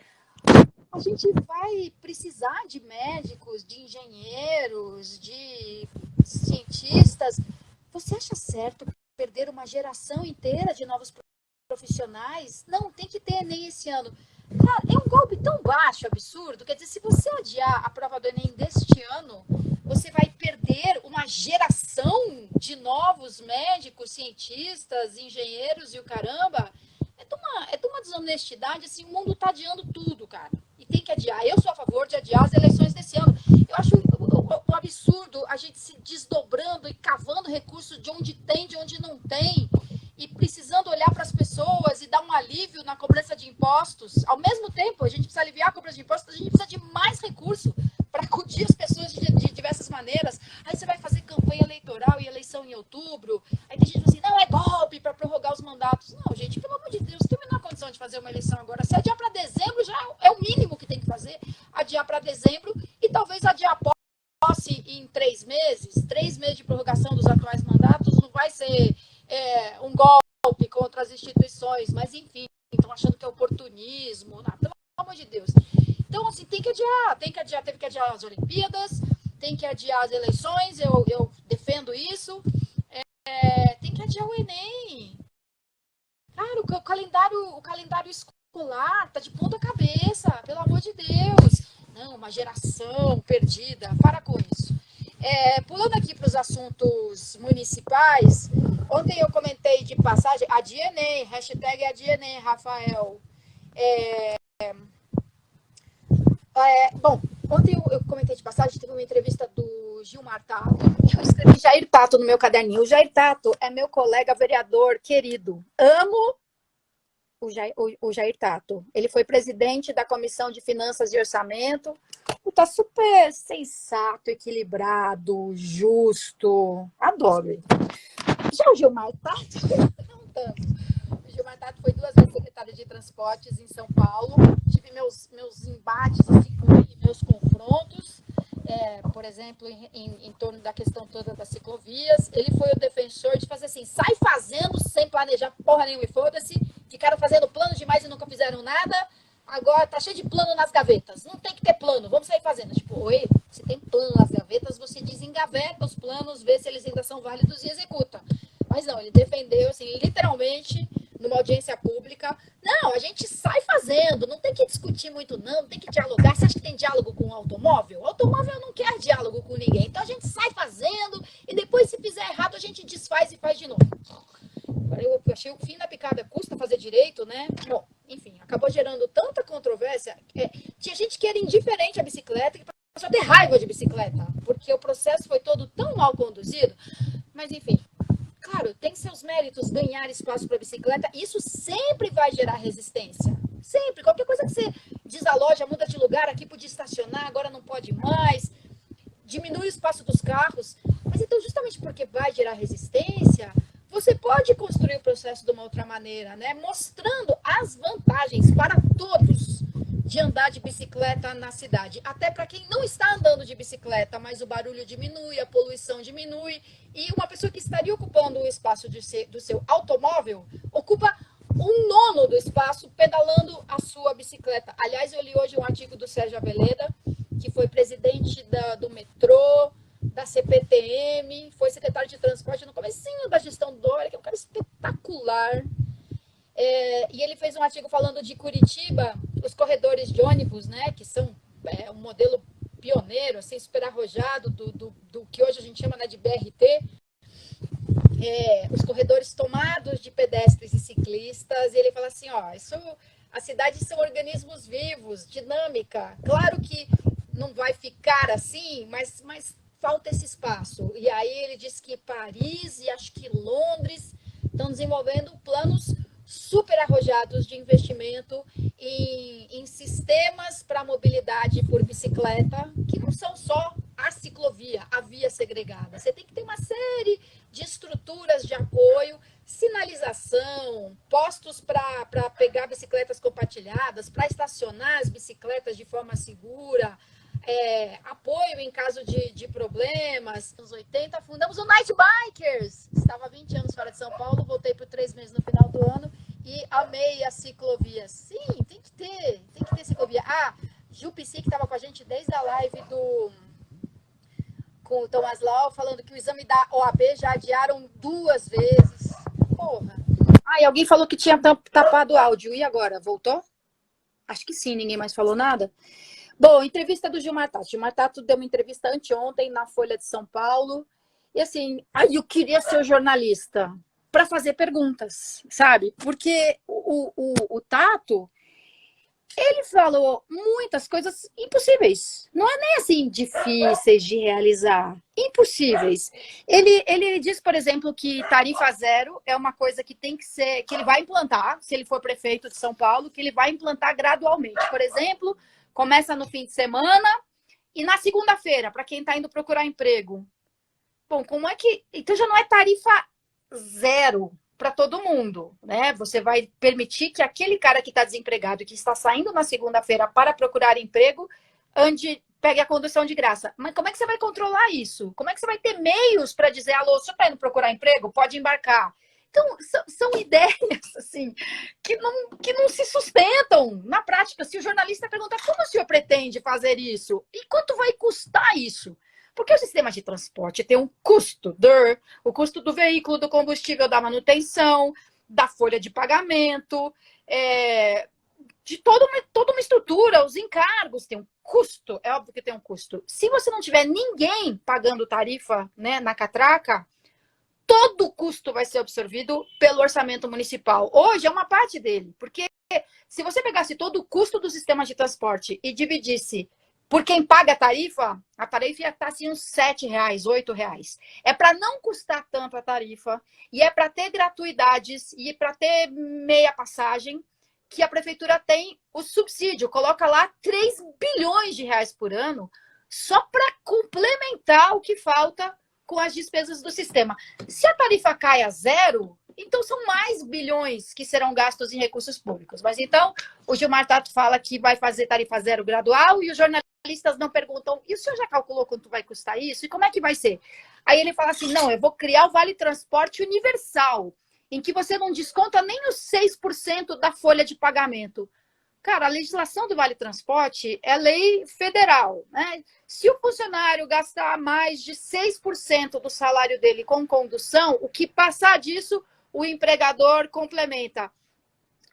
a gente vai precisar de médicos, de engenheiros, de cientistas. Você acha certo perder uma geração inteira de novos profissionais? Não, tem que ter Enem esse ano. Cara, é um golpe tão baixo, absurdo. Quer dizer, se você adiar a prova do Enem deste ano, você vai perder uma geração de novos médicos, cientistas, engenheiros e o caramba. É de uma desonestidade, assim, o mundo está adiando tudo, cara. E tem que adiar. Eu sou a favor de adiar as eleições desse ano. Eu acho um absurdo a gente se desdobrando e cavando recursos de onde tem, de onde não tem, e precisando olhar para as pessoas e dar um alívio na cobrança de impostos. Ao mesmo tempo, a gente precisa aliviar a cobrança de impostos, a gente precisa de mais recurso para acudir as pessoas de diversas maneiras. Aí você vai fazer campanha eleitoral e eleição em outubro. Aí tem gente que diz assim, não, é golpe para prorrogar os mandatos. Não, gente, pelo amor de Deus, tem a menor condição de fazer uma eleição agora. Se adiar para dezembro, já é o mínimo que tem que fazer. Adiar para dezembro e talvez adiar a posse em 3 meses. 3 meses de prorrogação dos atuais mandatos não vai ser um golpe contra as instituições, mas enfim, estão achando que é oportunismo. Não, pelo amor de Deus. Então, assim, tem que adiar, teve que adiar as Olimpíadas, tem que adiar as eleições, eu defendo isso. Tem que adiar o Enem. Cara, o calendário escolar tá de ponta cabeça, pelo amor de Deus. Não, uma geração perdida, para com isso. Pulando aqui para os assuntos municipais, ontem eu comentei de passagem, adia Enem, hashtag adia Enem, Rafael. Bom, ontem eu comentei de passagem, teve uma entrevista do Gilmar Tato. Eu escrevi Jair Tato no meu caderninho. O Jair Tato é meu colega vereador querido. Amo o Jair Tato. Ele foi presidente da Comissão de Finanças e Orçamento. Tá super sensato, equilibrado, justo. Adoro ele. Já o Gilmar Tato, não tanto. O Gilmar Tato foi 2 vezes secretário de Transportes em São Paulo. Tive meus embates assim, com ele, meus confrontos, por exemplo, em torno da questão toda das ciclovias. Ele foi o defensor de fazer assim, sai fazendo sem planejar porra nenhuma e foda-se. Ficaram fazendo plano demais e nunca fizeram nada. Agora tá cheio de plano nas gavetas. Não tem que ter plano, vamos sair fazendo. Tipo, oi, você tem plano nas gavetas, você desengaveta os planos, vê se eles ainda são válidos e executa. Mas não, ele defendeu, assim, literalmente, numa audiência pública. Não, a gente sai fazendo, não tem que discutir muito não tem que dialogar. Você acha que tem diálogo com o automóvel? O automóvel não quer diálogo com ninguém. Então a gente sai fazendo e depois, se fizer errado, a gente desfaz e faz de novo. Eu achei o fim da picada, custa fazer direito, né? Bom, enfim, acabou gerando tanta controvérsia. Tinha gente que era indiferente à bicicleta, que passou a ter raiva de bicicleta, porque o processo foi todo tão mal conduzido. Mas, enfim, claro, tem seus méritos ganhar espaço para a bicicleta. Isso sempre vai gerar resistência. Sempre. Qualquer coisa que você desaloja, muda de lugar, aqui podia estacionar, agora não pode mais, diminui o espaço dos carros. Mas então, justamente porque vai gerar resistência, você pode construir o processo de uma outra maneira, né? Mostrando as vantagens para todos de andar de bicicleta na cidade. Até para quem não está andando de bicicleta, mas o barulho diminui, a poluição diminui, e uma pessoa que estaria ocupando o espaço do seu automóvel ocupa 1/9 do espaço pedalando a sua bicicleta. Aliás, eu li hoje um artigo do Sérgio Aveleda, que foi presidente do metrô, da CPTM PM, foi secretário de transporte no comecinho da gestão do Dória, que é um cara espetacular. E ele fez um artigo falando de Curitiba, os corredores de ônibus, né, que são um modelo pioneiro, assim, super arrojado do que hoje a gente chama, né, de BRT. Os corredores tomados de pedestres e ciclistas, e ele fala assim, as cidades são organismos vivos, dinâmica. Claro que não vai ficar assim, mas falta esse espaço. E aí ele diz que Paris e acho que Londres estão desenvolvendo planos super arrojados de investimento em sistemas para mobilidade por bicicleta, que não são só a ciclovia, a via segregada. Você tem que ter uma série de estruturas de apoio, sinalização, postos para pegar bicicletas compartilhadas, para estacionar as bicicletas de forma segura, apoio em caso de problemas. Nos 80, fundamos o Night Bikers. Estava há 20 anos fora de São Paulo, voltei por 3 meses no final do ano e amei a ciclovia. Sim, tem que ter ciclovia. Ju Pisci, que estava com a gente desde a live com o Tomás Lau, falando que o exame da OAB já adiaram 2 vezes. Porra. E alguém falou que tinha tapado o áudio. E agora? Voltou? Acho que sim, ninguém mais falou nada. Bom, entrevista do Gilmar Tato. Gilmar Tato deu uma entrevista anteontem na Folha de São Paulo. E assim, eu queria ser jornalista para fazer perguntas, sabe? Porque o Tato, ele falou muitas coisas impossíveis. Não é nem assim difíceis de realizar. Impossíveis. Ele diz, por exemplo, que tarifa zero é uma coisa que tem que ser, que ele vai implantar, se ele for prefeito de São Paulo, que ele vai implantar gradualmente. Por exemplo, começa no fim de semana e na segunda-feira, para quem está indo procurar emprego. Bom, como é que... Então já não é tarifa zero para todo mundo, né? Você vai permitir que aquele cara que está desempregado, que está saindo na segunda-feira para procurar emprego, pegue a condução de graça. Mas como é que você vai controlar isso? Como é que você vai ter meios para dizer, alô, você está indo procurar emprego? Pode embarcar. Então, são ideias, assim, que não se sustentam na prática. Se o jornalista pergunta como o senhor pretende fazer isso? E quanto vai custar isso? Porque o sistema de transporte tem um custo, o custo do veículo, do combustível, da manutenção, da folha de pagamento, de toda uma estrutura, os encargos têm um custo, é óbvio que tem um custo. Se você não tiver ninguém pagando tarifa, né, na catraca, todo o custo vai ser absorvido pelo orçamento municipal. Hoje é uma parte dele, porque se você pegasse todo o custo do sistema de transporte e dividisse por quem paga a tarifa ia estar assim uns R$7, R$8. É para não custar tanto a tarifa, e é para ter gratuidades, e para ter meia passagem, que a prefeitura tem o subsídio, coloca lá 3 bilhões de reais por ano, só para complementar o que falta com as despesas do sistema. Se a tarifa cai a zero, então são mais bilhões que serão gastos em recursos públicos. Mas então, o Gilmar Tato fala que vai fazer tarifa zero gradual e os jornalistas não perguntam, e o senhor já calculou quanto vai custar isso? E como é que vai ser? Aí ele fala assim, não, eu vou criar o Vale Transporte Universal, em que você não desconta nem os 6% da folha de pagamento. Cara, a legislação do Vale Transporte é lei federal, né? Se o funcionário gastar mais de 6% do salário dele com condução, o que passar disso, o empregador complementa.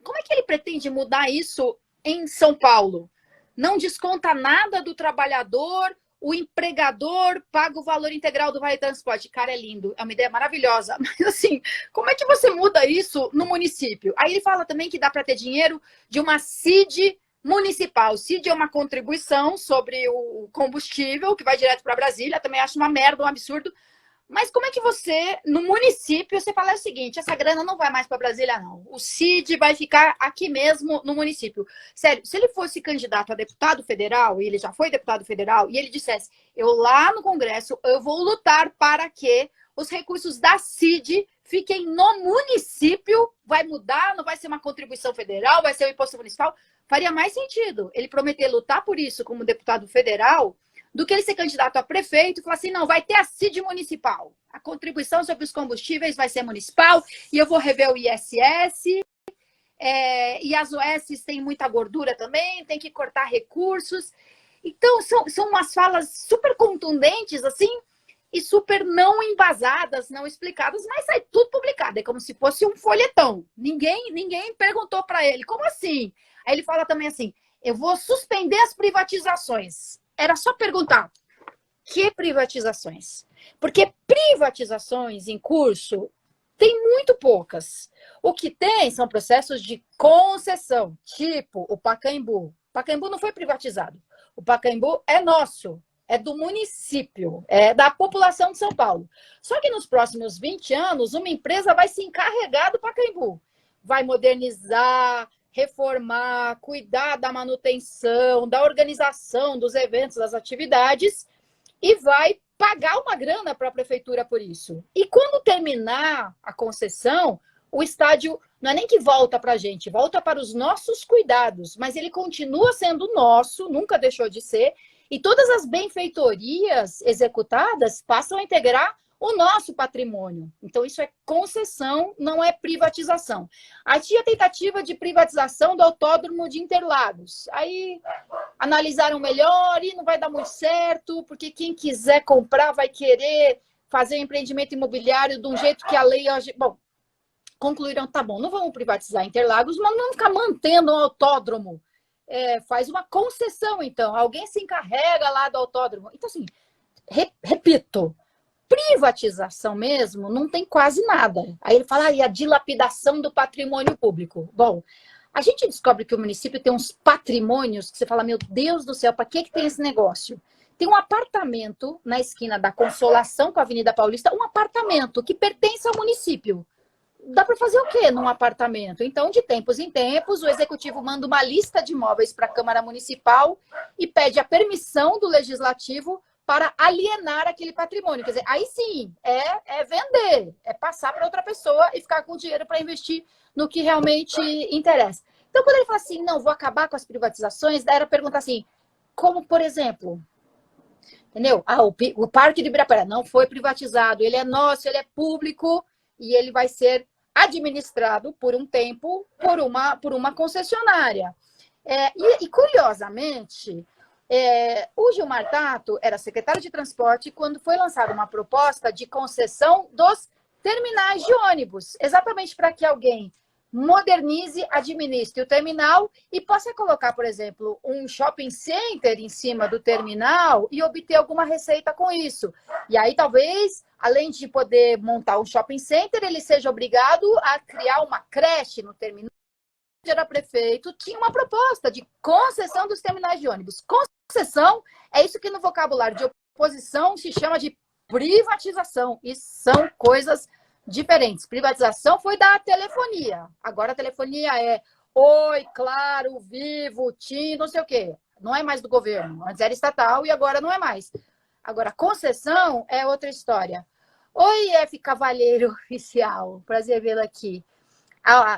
Como é que ele pretende mudar isso em São Paulo? Não desconta nada do trabalhador, o empregador paga o valor integral do Vale Transporte. Cara, é lindo, é uma ideia maravilhosa. Mas assim, como é que você muda isso no município? Aí ele fala também que dá para ter dinheiro de uma CID municipal. CID é uma contribuição sobre o combustível que vai direto para Brasília. Também acho uma merda, um absurdo. Mas como é que você, no município, você fala o seguinte, essa grana não vai mais para Brasília, não. O CID vai ficar aqui mesmo no município. Sério, se ele fosse candidato a deputado federal, e ele já foi deputado federal, e ele dissesse, eu lá no Congresso, eu vou lutar para que os recursos da CID fiquem no município, vai mudar, não vai ser uma contribuição federal, vai ser um imposto municipal, faria mais sentido ele prometer lutar por isso como deputado federal, do que ele ser candidato a prefeito e falar assim, não, vai ter a CID municipal. A contribuição sobre os combustíveis vai ser municipal e eu vou rever o ISS. E as OS têm muita gordura também, tem que cortar recursos. Então, são umas falas super contundentes, assim, e super não embasadas, não explicadas, mas sai tudo publicado. É como se fosse um folhetão. Ninguém perguntou para ele, como assim? Aí ele fala também assim, eu vou suspender as privatizações. Era só perguntar, que privatizações? Porque privatizações em curso tem muito poucas. O que tem são processos de concessão, tipo o Pacaembu. O Pacaembu não foi privatizado. O Pacaembu é nosso, é do município, é da população de São Paulo. Só que nos próximos 20 anos, uma empresa vai se encarregar do Pacaembu. Vai modernizar, reformar, cuidar da manutenção, da organização dos eventos, das atividades, e vai pagar uma grana para a prefeitura por isso. E quando terminar a concessão, o estádio não é nem que volta para a gente, volta para os nossos cuidados, mas ele continua sendo nosso, nunca deixou de ser, e todas as benfeitorias executadas passam a integrar o nosso patrimônio. Então, isso é concessão, não é privatização. Aí tinha tentativa de privatização do Autódromo de Interlagos. Aí analisaram melhor e não vai dar muito certo, porque quem quiser comprar vai querer fazer um empreendimento imobiliário de um jeito que a lei... Bom, concluíram, tá bom, não vamos privatizar Interlagos, mas não vamos ficar mantendo um autódromo. Faz uma concessão, então. Alguém se encarrega lá do autódromo. Então, assim, repito, privatização mesmo não tem quase nada. Aí ele fala, a dilapidação do patrimônio público. Bom, a gente descobre que o município tem uns patrimônios que você fala, meu Deus do céu, para que tem esse negócio? Tem um apartamento na esquina da Consolação com a Avenida Paulista, um apartamento que pertence ao município. Dá para fazer o quê num apartamento? Então, de tempos em tempos, o executivo manda uma lista de imóveis para a Câmara Municipal e pede a permissão do Legislativo para alienar aquele patrimônio. Quer dizer, aí sim, é vender, é passar para outra pessoa e ficar com o dinheiro para investir no que realmente interessa. Então, quando ele fala assim, não, vou acabar com as privatizações, daí era perguntar assim, como, por exemplo, entendeu? O Parque de Ibirapuera não foi privatizado, ele é nosso, ele é público e ele vai ser administrado por um tempo por uma concessionária. Curiosamente, o Gilmar Tato era secretário de transporte quando foi lançada uma proposta de concessão dos terminais de ônibus, exatamente para que alguém modernize, administre o terminal e possa colocar, por exemplo, um shopping center em cima do terminal e obter alguma receita com isso. E aí, talvez, além de poder montar um shopping center, ele seja obrigado a criar uma creche no terminal. Era prefeito, tinha uma proposta de concessão dos terminais de ônibus. Concessão é isso que no vocabulário de oposição se chama de privatização. E são coisas diferentes. Privatização foi da telefonia. Agora a telefonia é Oi, Claro, Vivo, TIM, não sei o quê. Não é mais do governo. Antes era estatal e agora não é mais. Agora, concessão é outra história. Oi, F. Cavalheiro Oficial. Prazer vê-lo aqui.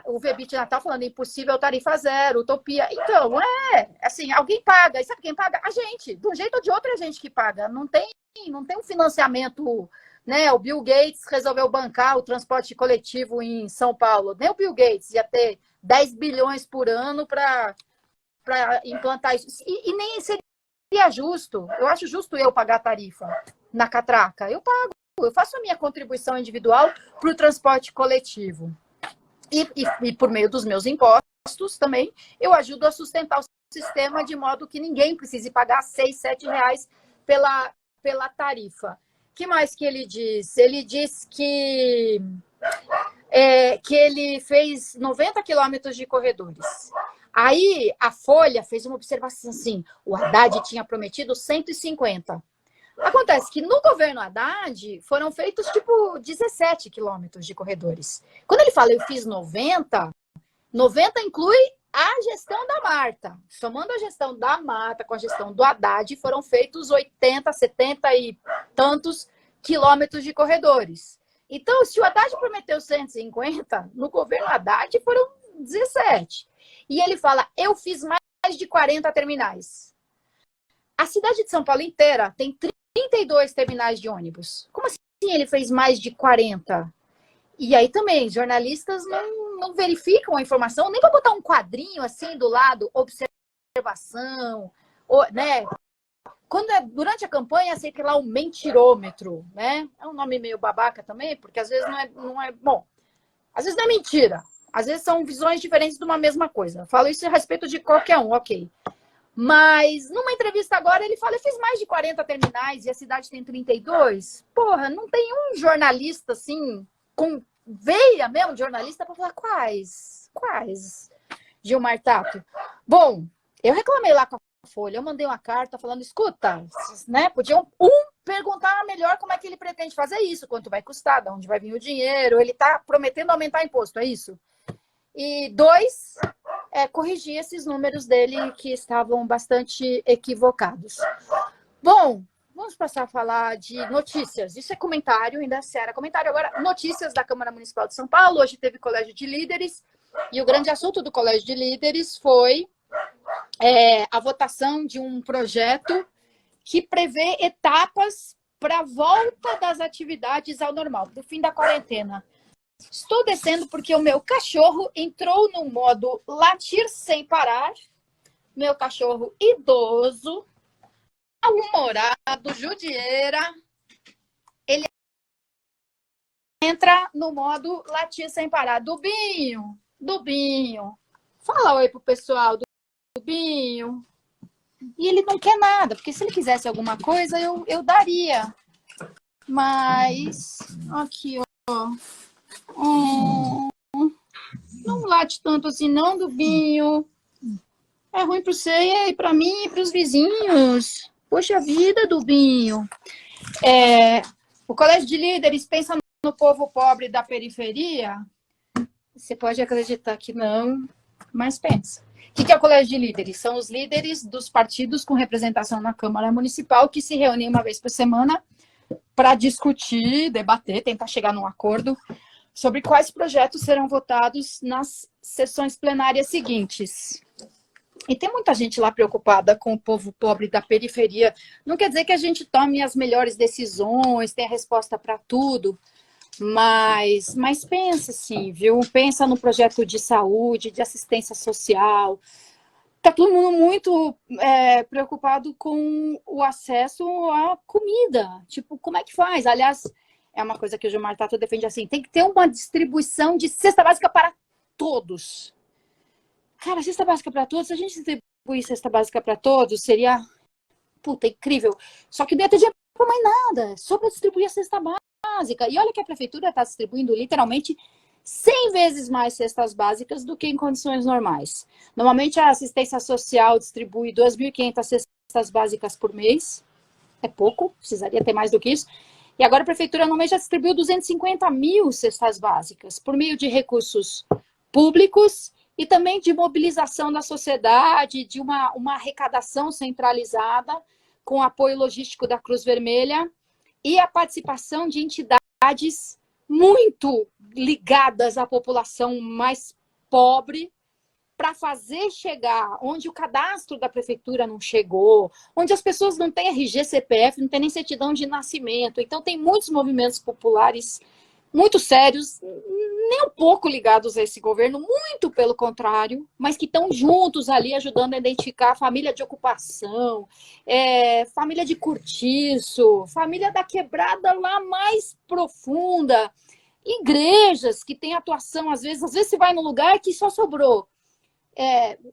O Vebit Natal falando impossível tarifa zero, utopia. Então, assim, alguém paga. E sabe quem paga? A gente. De um jeito ou de outro, é a gente que paga. Não tem um financiamento, né? O Bill Gates resolveu bancar o transporte coletivo em São Paulo. Nem o Bill Gates ia ter 10 bilhões por ano para implantar isso. E nem seria justo. Eu acho justo eu pagar a tarifa na catraca. Eu pago. Eu faço a minha contribuição individual para o transporte coletivo. E por meio dos meus impostos também, eu ajudo a sustentar o sistema de modo que ninguém precise pagar R$ 6, R$ 7 pela tarifa. O que mais que ele diz? Ele diz que ele fez 90 quilômetros de corredores. Aí a Folha fez uma observação assim, o Haddad tinha prometido 150. Acontece que no governo Haddad foram feitos tipo 17 quilômetros de corredores. Quando ele fala eu fiz 90 inclui a gestão da Marta. Somando a gestão da Marta com a gestão do Haddad, foram feitos 80, 70 e tantos quilômetros de corredores. Então, se o Haddad prometeu 150, no governo Haddad foram 17. E ele fala, eu fiz mais de 40 terminais. A cidade de São Paulo inteira tem 32 terminais de ônibus. Como assim ele fez mais de 40? E aí também, jornalistas não verificam a informação, nem para botar um quadrinho assim do lado, observação, né? durante a campanha, sei que lá o mentirômetro, né? É um nome meio babaca também, porque às vezes não é bom. Às vezes não é mentira. Às vezes são visões diferentes de uma mesma coisa. Eu falo isso a respeito de qualquer um, ok. Mas numa entrevista agora ele fala, eu fiz mais de 40 terminais e a cidade tem 32. Porra, não tem um jornalista assim, com veia mesmo de jornalista para falar quais? Gilmar Tato. Bom, eu reclamei lá com a Folha, eu mandei uma carta falando, escuta, né? Podiam perguntar melhor como é que ele pretende fazer isso, quanto vai custar, de onde vai vir o dinheiro, ele está prometendo aumentar imposto, é isso? E 2, corrigir esses números dele que estavam bastante equivocados. Bom, vamos passar a falar de notícias. Isso é comentário, ainda era comentário. Agora, notícias da Câmara Municipal de São Paulo. Hoje teve Colégio de Líderes e o grande assunto do Colégio de Líderes foi a votação de um projeto que prevê etapas para a volta das atividades ao normal, do fim da quarentena. Estou descendo porque o meu cachorro entrou no modo latir sem parar. Meu cachorro idoso, mal-humorado, judieira, ele entra no modo latir sem parar. Dubinho, fala oi pro pessoal, Dubinho. E ele não quer nada, porque se ele quisesse alguma coisa, eu daria. Mas, aqui, ó. Não late tanto assim, não, Dubinho. É ruim para você e para mim e para os vizinhos. Poxa vida, Dubinho. O Colégio de Líderes pensa no povo pobre da periferia? Você pode acreditar que não, mas pensa. O que é o Colégio de Líderes? São os líderes dos partidos com representação na Câmara Municipal que se reúnem uma vez por semana para discutir, debater, tentar chegar num acordo sobre quais projetos serão votados nas sessões plenárias seguintes. E tem muita gente lá preocupada com o povo pobre da periferia. Não quer dizer que a gente tome as melhores decisões, tenha resposta para tudo, mas pensa assim, viu? Pensa no projeto de saúde, de assistência social. Está todo mundo muito preocupado com o acesso à comida. Tipo, como é que faz? Aliás, é uma coisa que o Gilmar Tato defende assim, tem que ter uma distribuição de cesta básica para todos. Cara, cesta básica para todos, se a gente distribuir cesta básica para todos, seria, incrível. Só que não ia ter dinheiro para mais nada, só para distribuir a cesta básica. E olha que a prefeitura está distribuindo literalmente 100 vezes mais cestas básicas do que em condições normais. Normalmente a assistência social distribui 2.500 cestas básicas por mês. É pouco, precisaria ter mais do que isso. E agora a prefeitura no mês já distribuiu 250 mil cestas básicas por meio de recursos públicos e também de mobilização da sociedade, de uma arrecadação centralizada com apoio logístico da Cruz Vermelha e a participação de entidades muito ligadas à população mais pobre para fazer chegar onde o cadastro da prefeitura não chegou, onde as pessoas não têm RG, CPF, não têm nem certidão de nascimento. Então, tem muitos movimentos populares muito sérios, nem um pouco ligados a esse governo, muito pelo contrário, mas que estão juntos ali ajudando a identificar a família de ocupação, família de cortiço, família da quebrada lá mais profunda, igrejas que têm atuação, às vezes você vai num lugar que só sobrou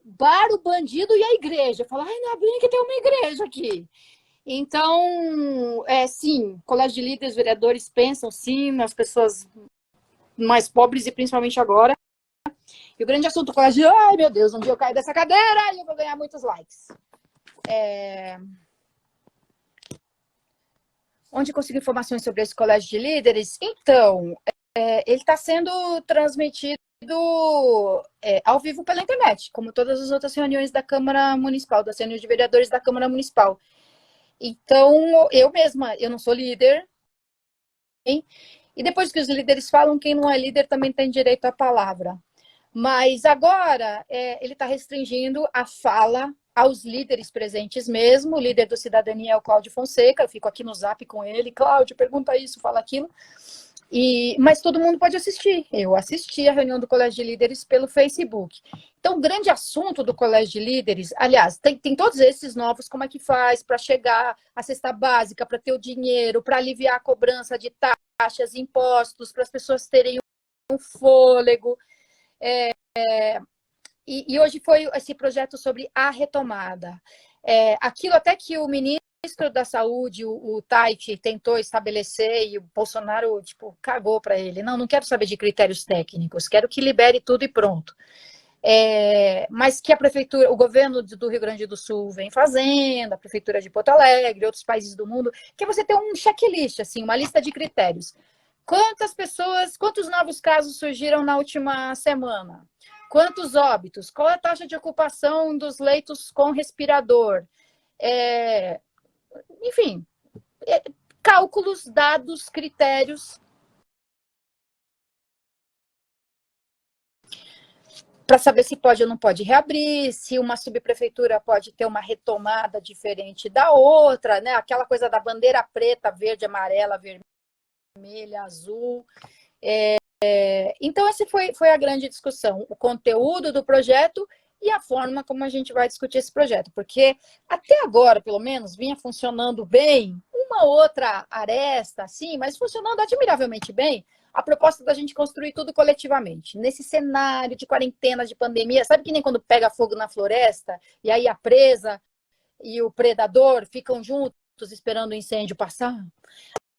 bar, o bandido e a igreja. Fala, ainda bem que tem uma igreja aqui. Então, sim, Colégio de Líderes, vereadores pensam, sim, nas pessoas mais pobres e principalmente agora. E o grande assunto do colégio, ai meu Deus, um dia eu caio dessa cadeira e eu vou ganhar muitos likes. Onde consigo informações sobre esse Colégio de Líderes? Então, ele está sendo transmitido ao vivo pela internet, como todas as outras reuniões da Câmara Municipal, das reuniões de vereadores da Câmara Municipal. Então, eu mesma, eu não sou líder, hein? E depois que os líderes falam, quem não é líder também tem direito à palavra. Mas agora, ele está restringindo a fala aos líderes presentes mesmo. O líder do Cidadania é o Cláudio Fonseca, eu fico aqui no Zap com ele. Cláudio, pergunta isso, fala aquilo. Mas todo mundo pode assistir. Eu assisti a reunião do Colégio de Líderes pelo Facebook. Então, o grande assunto do Colégio de Líderes, aliás, tem todos esses novos, como é que faz para chegar à cesta básica, para ter o dinheiro, para aliviar a cobrança de taxas, impostos, para as pessoas terem um fôlego. E hoje foi esse projeto sobre a retomada. Aquilo até que o ministro da Saúde, o Taichi, tentou estabelecer e o Bolsonaro, cagou para ele. Não quero saber de critérios técnicos, quero que libere tudo e pronto. Mas que a prefeitura, o governo do Rio Grande do Sul vem fazendo, a prefeitura de Porto Alegre, outros países do mundo, que é você ter um checklist, assim, uma lista de critérios. Quantos novos casos surgiram na última semana? Quantos óbitos? Qual é a taxa de ocupação dos leitos com respirador? Enfim, cálculos, dados, critérios para saber se pode ou não pode reabrir, se uma subprefeitura pode ter uma retomada diferente da outra, né? Aquela coisa da bandeira preta, verde, amarela, vermelha, azul. Então, essa foi a grande discussão, o conteúdo do projeto e a forma como a gente vai discutir esse projeto, porque até agora, pelo menos, vinha funcionando bem, uma outra aresta, assim, mas funcionando admiravelmente bem, a proposta da gente construir tudo coletivamente. Nesse cenário de quarentena, de pandemia, sabe que nem quando pega fogo na floresta, e aí a presa e o predador ficam juntos esperando o incêndio passar?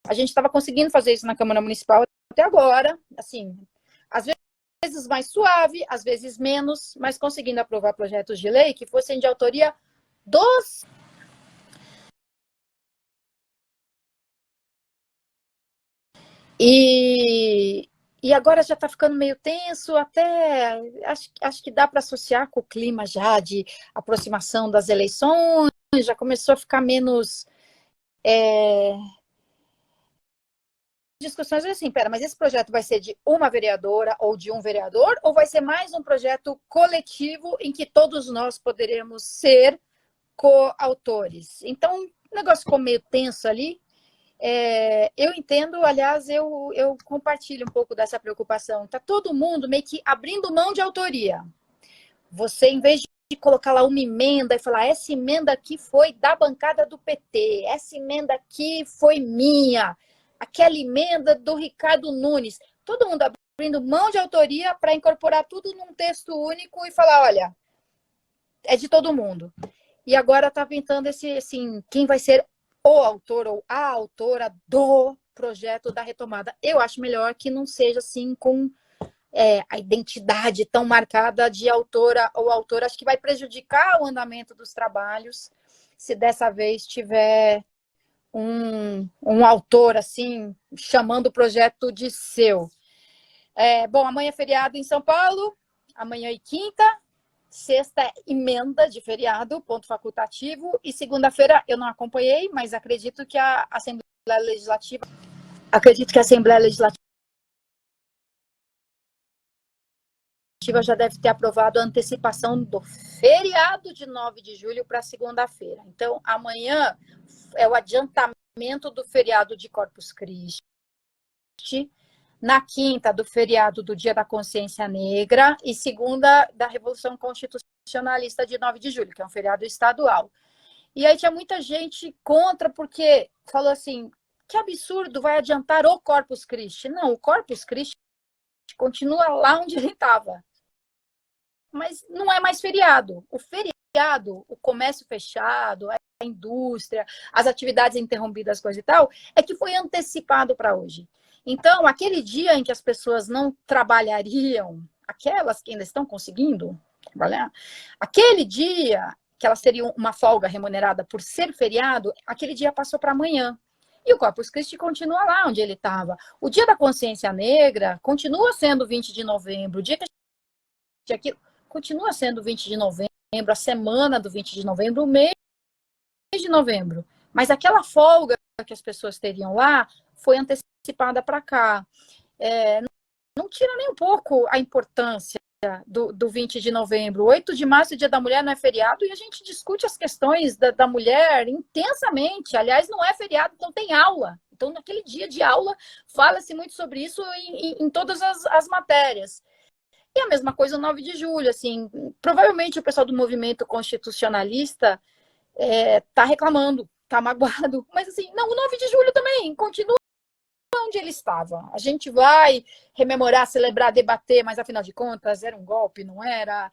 A gente estava conseguindo fazer isso na Câmara Municipal até agora, assim, às vezes mais suave, às vezes menos, mas conseguindo aprovar projetos de lei que fossem de autoria dos... E agora já está ficando meio tenso, até acho que dá para associar com o clima já de aproximação das eleições, já começou a ficar menos... discussões assim, mas esse projeto vai ser de uma vereadora ou de um vereador, ou vai ser mais um projeto coletivo em que todos nós poderemos ser coautores? Então, o negócio ficou meio tenso ali. Eu entendo, aliás, eu compartilho um pouco dessa preocupação. Está todo mundo meio que abrindo mão de autoria. Você, em vez de colocar lá uma emenda e falar, essa emenda aqui foi da bancada do PT, essa emenda aqui foi minha, aquela emenda do Ricardo Nunes, todo mundo abrindo mão de autoria para incorporar tudo num texto único e falar, olha, é de todo mundo. E agora está pintando assim, quem vai ser o autor ou a autora do projeto da retomada. Eu acho melhor que não seja assim com a identidade tão marcada de autora ou autor. Acho que vai prejudicar o andamento dos trabalhos se dessa vez tiver um autor, assim, chamando o projeto de seu. Bom, amanhã é feriado em São Paulo, amanhã e quinta, sexta é emenda de feriado, ponto facultativo, e segunda-feira eu não acompanhei, mas acredito que a Assembleia Legislativa já deve ter aprovado a antecipação do feriado de 9 de julho para segunda-feira. Então, amanhã é o adiantamento do feriado de Corpus Christi, na quinta do feriado do Dia da Consciência Negra e segunda da Revolução Constitucionalista de 9 de julho, que é um feriado estadual. E aí tinha muita gente contra, porque falou assim, que absurdo, vai adiantar o Corpus Christi. Não, o Corpus Christi continua lá onde ele estava. Mas não é mais feriado. O feriado, o comércio fechado, a indústria, as atividades interrompidas, coisa e tal, é que foi antecipado para hoje. Então, aquele dia em que as pessoas não trabalhariam, aquelas que ainda estão conseguindo trabalhar, aquele dia que elas teriam uma folga remunerada por ser feriado, aquele dia passou para amanhã. E o Corpus Christi continua lá onde ele estava. O Dia da Consciência Negra continua sendo 20 de novembro. O dia que aquilo continua sendo 20 de novembro, a semana do 20 de novembro, o mês de novembro. Mas aquela folga que as pessoas teriam lá foi antecipada para cá. Não tira nem um pouco a importância do 20 de novembro. 8 de março, Dia da Mulher, não é feriado, e a gente discute as questões da mulher intensamente. Aliás, não é feriado, então tem aula. Então, naquele dia de aula, fala-se muito sobre isso em todas as matérias. E a mesma coisa no 9 de julho, assim, provavelmente o pessoal do movimento constitucionalista tá reclamando, tá magoado, mas assim, não, o 9 de julho também continua onde ele estava. A gente vai rememorar, celebrar, debater, mas afinal de contas era um golpe, não era?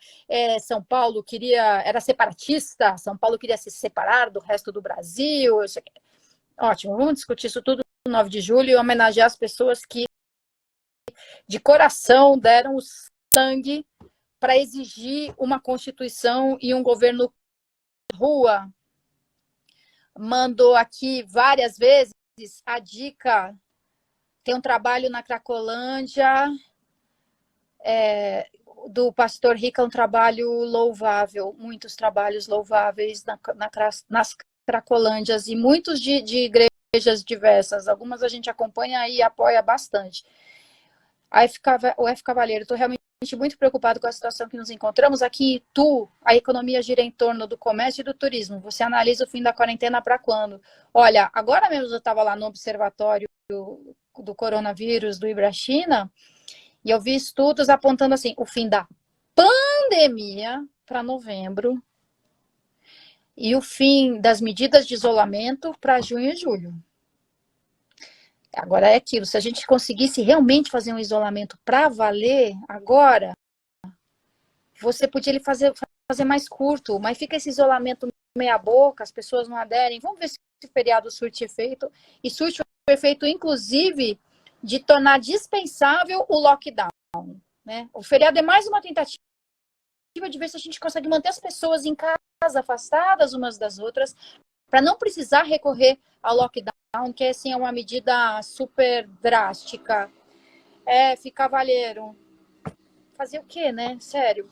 São Paulo era separatista, São Paulo queria se separar do resto do Brasil. Ótimo, vamos discutir isso tudo no 9 de julho e homenagear as pessoas que de coração deram o sangue para exigir uma Constituição e um governo rua. Mandou aqui várias vezes a dica. Tem um trabalho na Cracolândia do pastor Rica, um trabalho louvável, muitos trabalhos louváveis nas Cracolândias e muitos de igrejas diversas. Algumas a gente acompanha e apoia bastante. O F. Cavalheiro, estou realmente muito preocupado com a situação que nos encontramos. Aqui em Itu, a economia gira em torno do comércio e do turismo. Você analisa o fim da quarentena para quando? Olha, agora mesmo eu estava lá no observatório do coronavírus do Ibrachina e eu vi estudos apontando assim, o fim da pandemia para novembro e o fim das medidas de isolamento para junho e julho. Agora é aquilo, se a gente conseguisse realmente fazer um isolamento para valer agora, você podia fazer mais curto, mas fica esse isolamento meia boca, as pessoas não aderem. Vamos ver se o feriado surte efeito, e surte o efeito, inclusive, de tornar dispensável o lockdown. Né? O feriado é mais uma tentativa de ver se a gente consegue manter as pessoas em casa, afastadas umas das outras, para não precisar recorrer ao lockdown, que assim, é uma medida super drástica. Cavalheiro. Fazer o quê, né? Sério.